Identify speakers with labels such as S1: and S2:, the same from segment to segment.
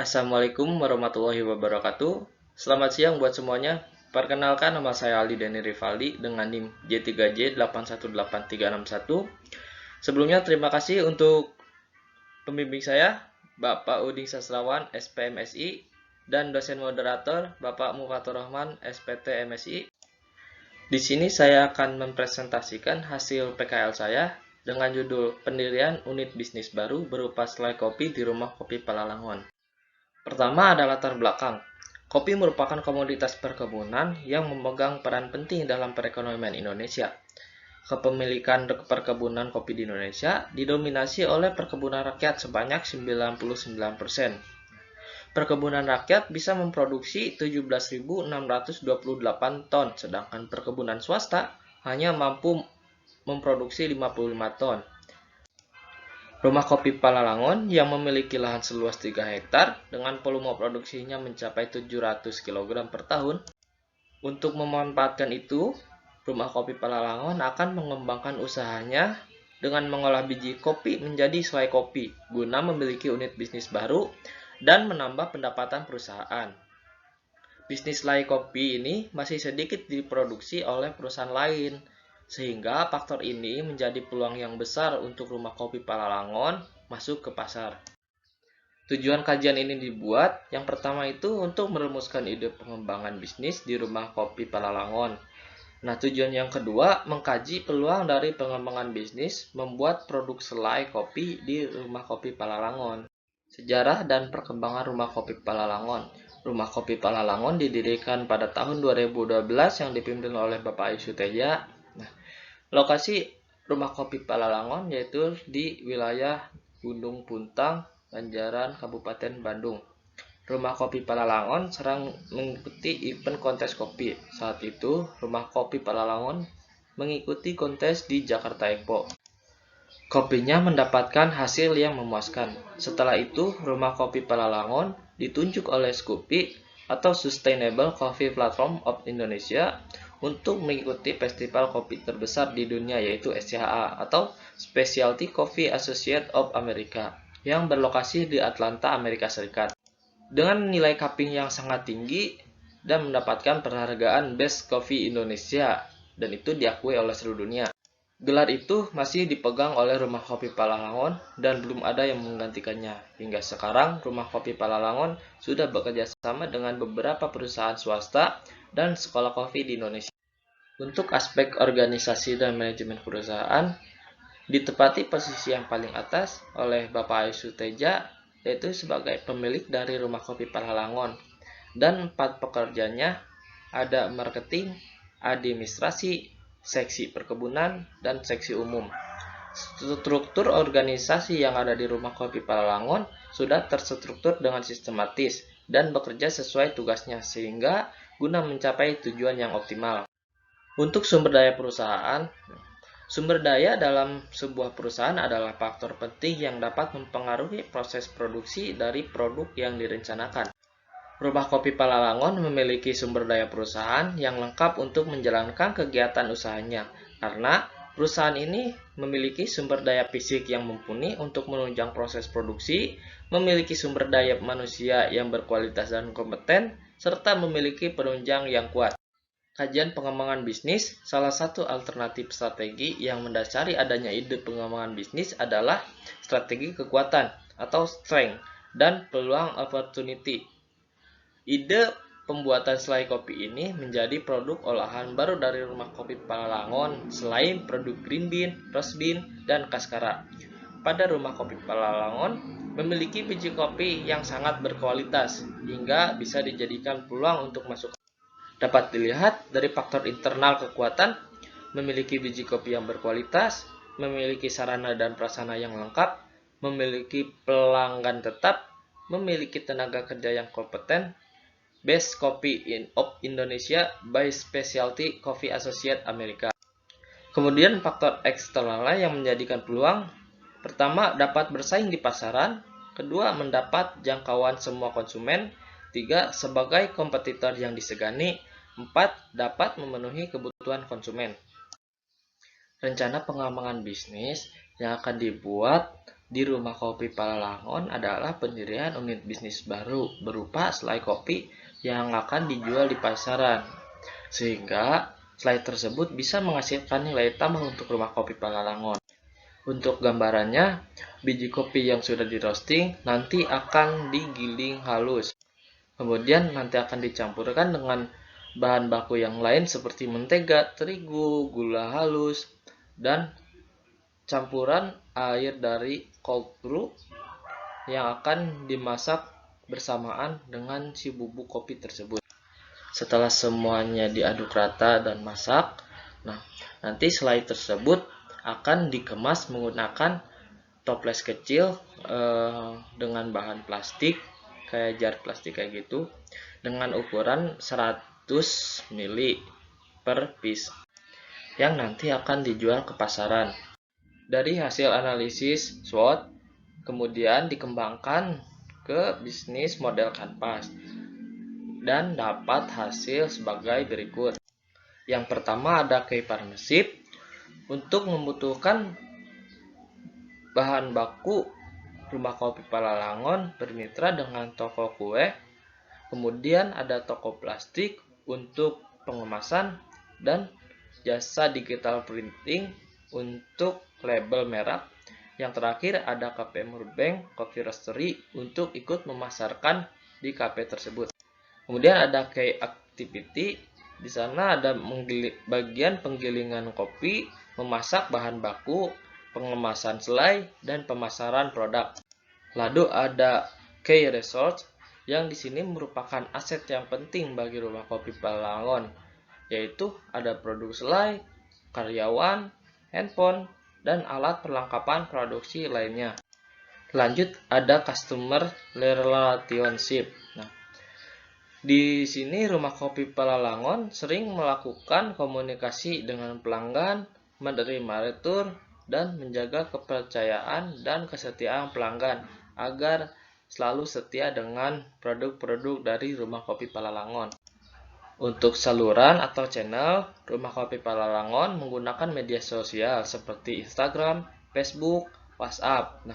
S1: Assalamualaikum warahmatullahi wabarakatuh. Selamat siang buat semuanya. Perkenalkan, nama saya Aldi Dani Rivaldi dengan NIM J3J818361. Sebelumnya terima kasih untuk pembimbing saya, Bapak Uding Sastrawan, SPMSI, dan dosen moderator, Bapak Mufatur Rahman, SPT MSI. Di sini saya akan mempresentasikan hasil PKL saya dengan judul Pendirian Unit Bisnis Baru berupa Selai Kopi di Rumah Kopi Palalangon. Pertama ada latar belakang. Kopi merupakan komoditas perkebunan yang memegang peran penting dalam perekonomian Indonesia. Kepemilikan perkebunan kopi di Indonesia didominasi oleh perkebunan rakyat sebanyak 99%. Perkebunan rakyat bisa memproduksi 17.628 ton, sedangkan perkebunan swasta hanya mampu memproduksi 55 ton. Rumah Kopi Palalangon yang memiliki lahan seluas 3 hektar dengan volume produksinya mencapai 700 kg per tahun. Untuk memanfaatkan itu, Rumah Kopi Palalangon akan mengembangkan usahanya dengan mengolah biji kopi menjadi selai kopi guna memiliki unit bisnis baru dan menambah pendapatan perusahaan. Bisnis selai kopi ini masih sedikit diproduksi oleh perusahaan lain, sehingga faktor ini menjadi peluang yang besar untuk Rumah Kopi Palalangon masuk ke pasar. Tujuan kajian ini dibuat, yang pertama itu untuk merumuskan ide pengembangan bisnis di Rumah Kopi Palalangon. Nah, tujuan yang kedua, mengkaji peluang dari pengembangan bisnis membuat produk selai kopi di Rumah Kopi Palalangon. Sejarah dan perkembangan Rumah Kopi Palalangon. Rumah Kopi Palalangon didirikan pada tahun 2012 yang dipimpin oleh Bapak Ayus Teja. Lokasi Rumah Kopi Palalangon yaitu di wilayah Gunung Puntang, Banjaran, Kabupaten Bandung. Rumah Kopi Palalangon sering mengikuti event kontes kopi. Saat itu, Rumah Kopi Palalangon mengikuti kontes di Jakarta Expo. Kopinya mendapatkan hasil yang memuaskan. Setelah itu, Rumah Kopi Palalangon ditunjuk oleh Scoopy atau Sustainable Coffee Platform of Indonesia untuk mengikuti festival kopi terbesar di dunia yaitu SCHA atau Specialty Coffee Association of America yang berlokasi di Atlanta, Amerika Serikat. Dengan nilai cupping yang sangat tinggi dan mendapatkan penghargaan Best Coffee Indonesia dan itu diakui oleh seluruh dunia. Gelar itu masih dipegang oleh Rumah Kopi Palalangon dan belum ada yang menggantikannya. Hingga sekarang, Rumah Kopi Palalangon sudah bekerja sama dengan beberapa perusahaan swasta dan sekolah kopi di Indonesia. Untuk aspek organisasi dan manajemen perusahaan, ditempati posisi yang paling atas oleh Bapak Ayus Teja, yaitu sebagai pemilik dari Rumah Kopi Palalangon. Dan 4 pekerjanya ada marketing, administrasi, seksi perkebunan, dan seksi umum. Struktur organisasi yang ada di Rumah Kopi Palalangon sudah terstruktur dengan sistematis dan bekerja sesuai tugasnya sehingga guna mencapai tujuan yang optimal. Untuk sumber daya perusahaan, sumber daya dalam sebuah perusahaan adalah faktor penting yang dapat mempengaruhi proses produksi dari produk yang direncanakan. Rumah Kopi Palalangon memiliki sumber daya perusahaan yang lengkap untuk menjalankan kegiatan usahanya, karena perusahaan ini memiliki sumber daya fisik yang mumpuni untuk menunjang proses produksi, memiliki sumber daya manusia yang berkualitas dan kompeten, serta memiliki penunjang yang kuat. Kajian pengembangan bisnis, salah satu alternatif strategi yang mendasari adanya ide pengembangan bisnis adalah strategi kekuatan atau strength dan peluang opportunity. Ide pembuatan selai kopi ini menjadi produk olahan baru dari Rumah Kopi Palalangon selain produk green bean, roast bean, dan kaskara. Pada Rumah Kopi Palalangon memiliki biji kopi yang sangat berkualitas hingga bisa dijadikan peluang untuk masuk. Dapat dilihat dari faktor internal kekuatan, memiliki biji kopi yang berkualitas, memiliki sarana dan prasarana yang lengkap, memiliki pelanggan tetap, memiliki tenaga kerja yang kompeten, Best Coffee of Indonesia by Specialty Coffee Association Amerika. Kemudian faktor eksternalnya yang menjadikan peluang, pertama dapat bersaing di pasaran, kedua mendapat jangkauan semua konsumen, tiga sebagai kompetitor yang disegani, 4 dapat memenuhi kebutuhan konsumen. Rencana pengembangan bisnis yang akan dibuat di Rumah Kopi Palalangon adalah pendirian unit bisnis baru berupa selai kopi yang akan dijual di pasaran, sehingga selai tersebut bisa menghasilkan nilai tambah untuk Rumah Kopi Palalangon. Untuk gambarannya, biji kopi yang sudah di roasting nanti akan digiling halus. Kemudian nanti akan dicampurkan dengan bahan baku yang lain seperti mentega, terigu, gula halus, dan campuran air dari cold brew yang akan dimasak bersamaan dengan si bubuk kopi tersebut. Setelah semuanya diaduk rata dan masak, nanti selai tersebut akan dikemas menggunakan toples kecil dengan bahan plastik kayak jar plastik kayak gitu dengan ukuran 100 ml per piece yang nanti akan dijual ke pasaran. Dari hasil analisis SWOT kemudian dikembangkan ke bisnis model kanvas dan dapat hasil sebagai berikut. Yang pertama ada key partnership. Untuk membutuhkan bahan baku, Rumah Kopi Palalangon bermitra dengan toko kue, kemudian ada toko plastik untuk pengemasan, dan jasa digital printing untuk label merek. Yang terakhir ada Cafe Murubeng Coffee Roastery untuk ikut memasarkan di kafe tersebut. Kemudian ada key activity. Di sana ada bagian penggilingan kopi, memasak bahan baku, pengemasan selai, dan pemasaran produk. Lalu ada key resource yang di sini merupakan aset yang penting bagi Rumah Kopi Palalangon, yaitu ada produk selai, karyawan, handphone, dan alat perlengkapan produksi lainnya. Lanjut ada customer relationship. Di sini Rumah Kopi Palalangon sering melakukan komunikasi dengan pelanggan, menerima retur, dan menjaga kepercayaan dan kesetiaan pelanggan agar selalu setia dengan produk-produk dari Rumah Kopi Palalangon. Untuk saluran atau channel, Rumah Kopi Palalangon menggunakan media sosial seperti Instagram, Facebook, WhatsApp.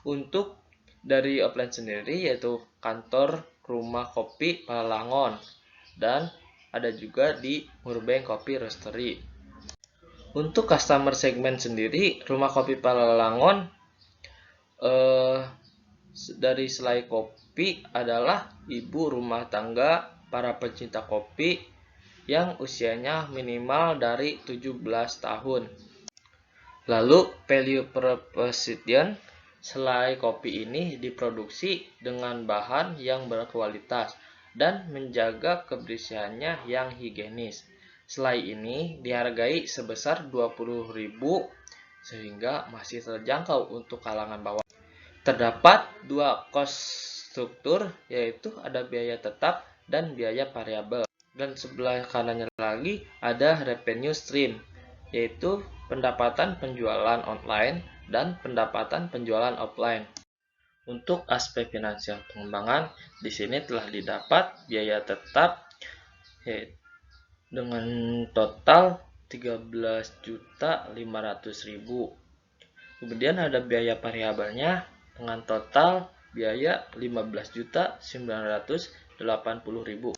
S1: Untuk dari offline sendiri yaitu kantor Rumah Kopi Palalangon dan ada juga di Murubeng Coffee Roastery. Untuk customer segment sendiri, Rumah Kopi Palalangon dari selai kopi adalah ibu rumah tangga, para pencinta kopi yang usianya minimal dari 17 tahun. Lalu value proposition, selai kopi ini diproduksi dengan bahan yang berkualitas dan menjaga kebersihannya yang higienis. Selai ini dihargai sebesar 20.000 sehingga masih terjangkau untuk kalangan bawah. Terdapat dua cost struktur, yaitu ada biaya tetap dan biaya variabel. Dan sebelah kanannya lagi ada revenue stream, yaitu pendapatan penjualan online dan pendapatan penjualan offline. Untuk aspek finansial pengembangan, di sini telah didapat biaya tetap dengan total 13.500.000. Kemudian ada biaya variabelnya dengan total biaya 15.980.000.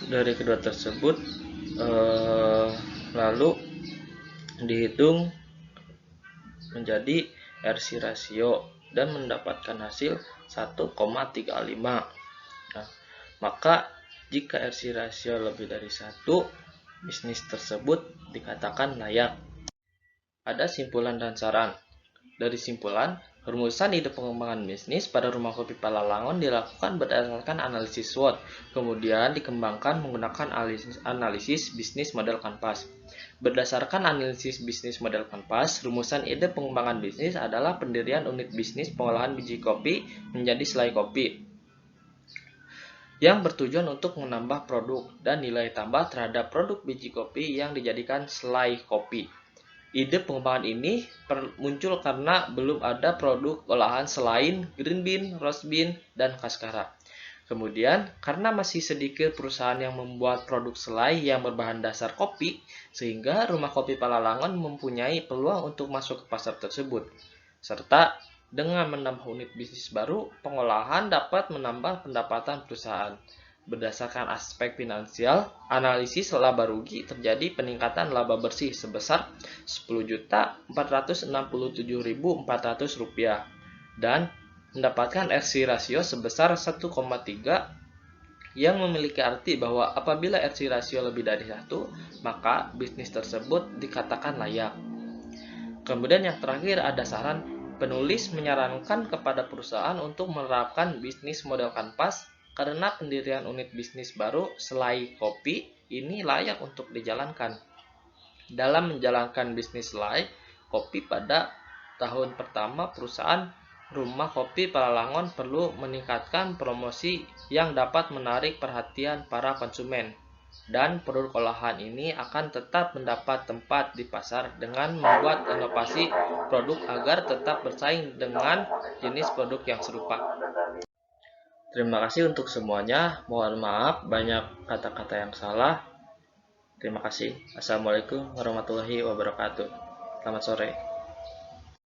S1: Dari kedua tersebut lalu dihitung menjadi RC rasio dan mendapatkan hasil 1,35. Maka jika RC rasio lebih dari 1, bisnis tersebut dikatakan layak. Ada simpulan dan saran. Dari simpulan, rumusan ide pengembangan bisnis pada Rumah Kopi Palalangon dilakukan berdasarkan analisis SWOT, kemudian dikembangkan menggunakan analisis bisnis model kanvas. Berdasarkan analisis bisnis model kanvas, rumusan ide pengembangan bisnis adalah pendirian unit bisnis pengolahan biji kopi menjadi selai kopi, yang bertujuan untuk menambah produk dan nilai tambah terhadap produk biji kopi yang dijadikan selai kopi. Ide pengembangan ini muncul karena belum ada produk olahan selain green bean, roast bean, dan kaskara. Kemudian, karena masih sedikit perusahaan yang membuat produk selai yang berbahan dasar kopi, sehingga Rumah Kopi Palalangon mempunyai peluang untuk masuk ke pasar tersebut. Serta, dengan menambah unit bisnis baru, pengolahan dapat menambah pendapatan perusahaan. Berdasarkan aspek finansial, analisis laba rugi terjadi peningkatan laba bersih sebesar Rp10.467.400 dan mendapatkan RC rasio sebesar 1,3 yang memiliki arti bahwa apabila RC rasio lebih dari 1, maka bisnis tersebut dikatakan layak. Kemudian yang terakhir ada saran. Penulis menyarankan kepada perusahaan untuk menerapkan bisnis model kanvas karena pendirian unit bisnis baru selai kopi ini layak untuk dijalankan. Dalam menjalankan bisnis selai kopi pada tahun pertama, perusahaan Rumah Kopi Palalangon perlu meningkatkan promosi yang dapat menarik perhatian para konsumen, dan produk olahan ini akan tetap mendapat tempat di pasar dengan membuat inovasi produk agar tetap bersaing dengan jenis produk yang serupa. Terima kasih untuk semuanya. Mohon maaf banyak kata-kata yang salah. Terima kasih. Assalamualaikum warahmatullahi wabarakatuh. Selamat sore.